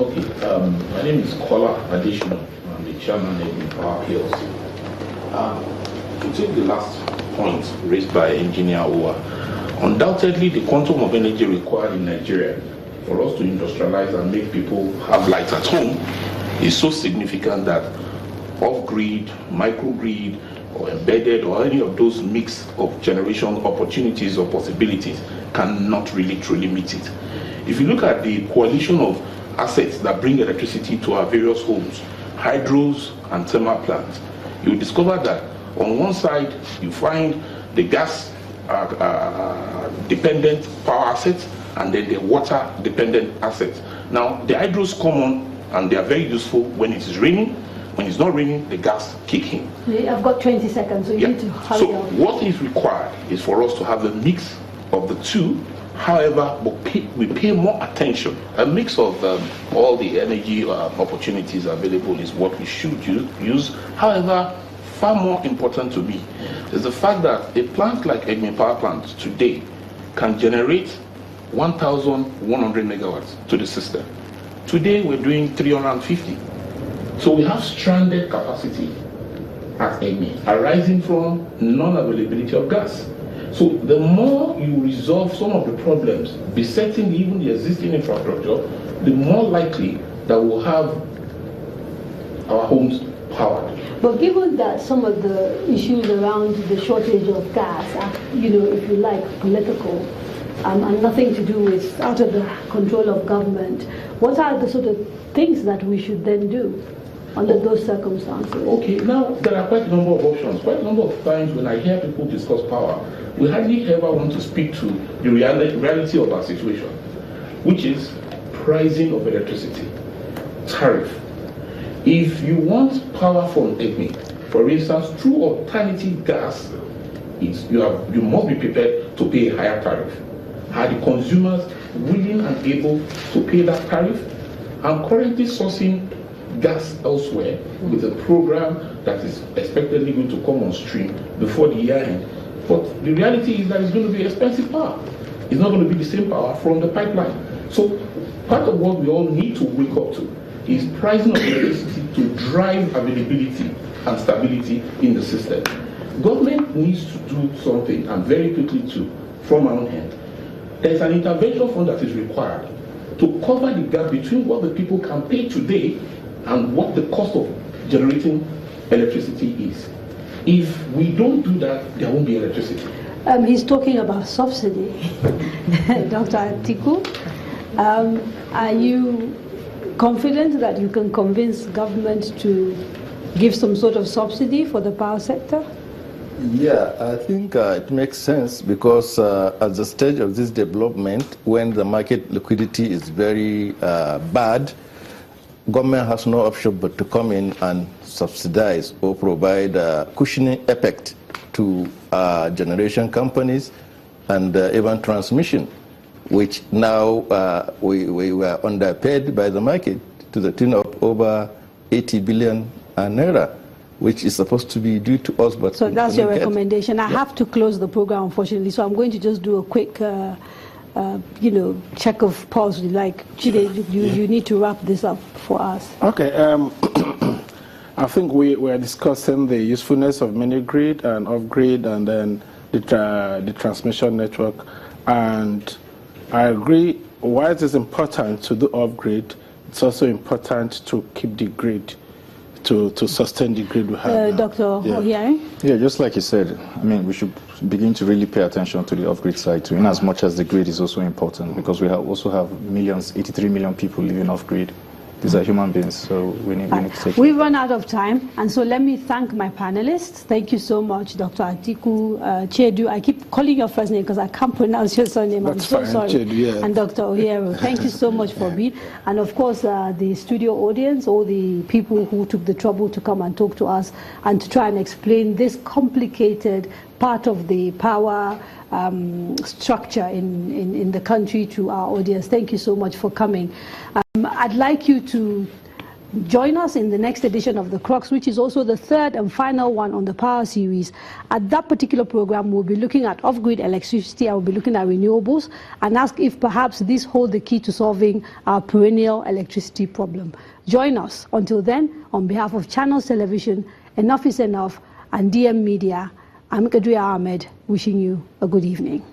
Okay, my name is Kola Additional. I'm the chairman of Power PLC. To take the last point raised by Engineer Owa, undoubtedly the quantum of energy required in Nigeria for us to industrialize and make people have light at home is so significant that off-grid, microgrid, or embedded, or any of those mix of generation opportunities or possibilities cannot really truly meet it. If you look at the coalition of assets that bring electricity to our various homes, hydros and thermal plants, you will discover that on one side you find the gas dependent power assets and then the water dependent assets. Now the hydros come on and they are very useful when it is raining. When it's not raining, the gas kick in. I've got 20 seconds, so you need to hurry So up. what is required is for us to have a mix of the two. However, we pay more attention. A mix of all the energy opportunities available is what we should use. However, far more important to me is the fact that a plant like Egme Power Plant today can generate 1,100 megawatts to the system. Today we're doing 350. So we have stranded capacity at Egme arising from non-availability of gas. So the more you resolve some of the problems besetting even the existing infrastructure, the more likely that we'll have our homes powered. But given that some of the issues around the shortage of gas are, if you like, political, and nothing to do with out of the control of government, what are the sort of things that we should then do under those circumstances? Okay, now there are quite a number of options. Quite a number of times when I hear people discuss power, we hardly ever want to speak to the reality of our situation, which is pricing of electricity, tariff. If you want power from Egme, for instance, through alternative gas, you must be prepared to pay a higher tariff. Are the consumers willing and able to pay that tariff? I'm currently sourcing gas elsewhere with a program that is expectedly going to come on stream before the year end. But the reality is that it's going to be expensive power. It's not going to be the same power from the pipeline. So part of what we all need to wake up to is pricing of electricity to drive availability and stability in the system. Government needs to do something, and very quickly too, from my own hand. There's an intervention fund that is required to cover the gap between what the people can pay today and what the cost of generating electricity is. If we don't do that, there won't be electricity. He's talking about subsidy. Dr. Atiku, are you confident that you can convince government to give some sort of subsidy for the power sector? Yeah, I think it makes sense because at the stage of this development, when the market liquidity is very bad, government has no option but to come in and subsidize or provide a cushioning effect to generation companies and even transmission, which now we were underpaid by the market to the tune of over 80 billion naira, which is supposed to be due to us. But so that's your recommendation. I have to close the program, unfortunately, so I'm going to just do a quick check of pulse. Like, Chide, you need to wrap this up for us. Okay. I think we are discussing the usefulness of mini-grid and off-grid and then the transmission network. And I agree, while it is important to do off-grid, it's also important to keep the grid, to sustain the grid we have. Dr. Ohiari? Yeah, just like you said, I mean, we should begin to really pay attention to the off-grid side too, in as much as the grid is also important, because we also have millions, 83 million people living off-grid. These are human beings, so we need to take We've run out of time, and so let me thank my panelists. Thank you so much, Dr. Atiku, Chedu. I keep calling your first name because I can't pronounce your surname. I'm so sorry. Chedu, yeah. And Dr. Ohiero, thank you so much for being. And of course, the studio audience, all the people who took the trouble to come and talk to us and to try and explain this complicated part of the power structure in the country to our audience. Thank you so much for coming. I'd like you to Join us in the next edition of the Crux, which is also the third and final one on the Power Series. At that particular program, we'll be looking at off-grid electricity, I will be looking at renewables, and ask if perhaps these hold the key to solving our perennial electricity problem. Join us. Until then, on behalf of Channels Television, Enough is Enough, and DM Media, I'm Kadria Ahmed, wishing you a good evening.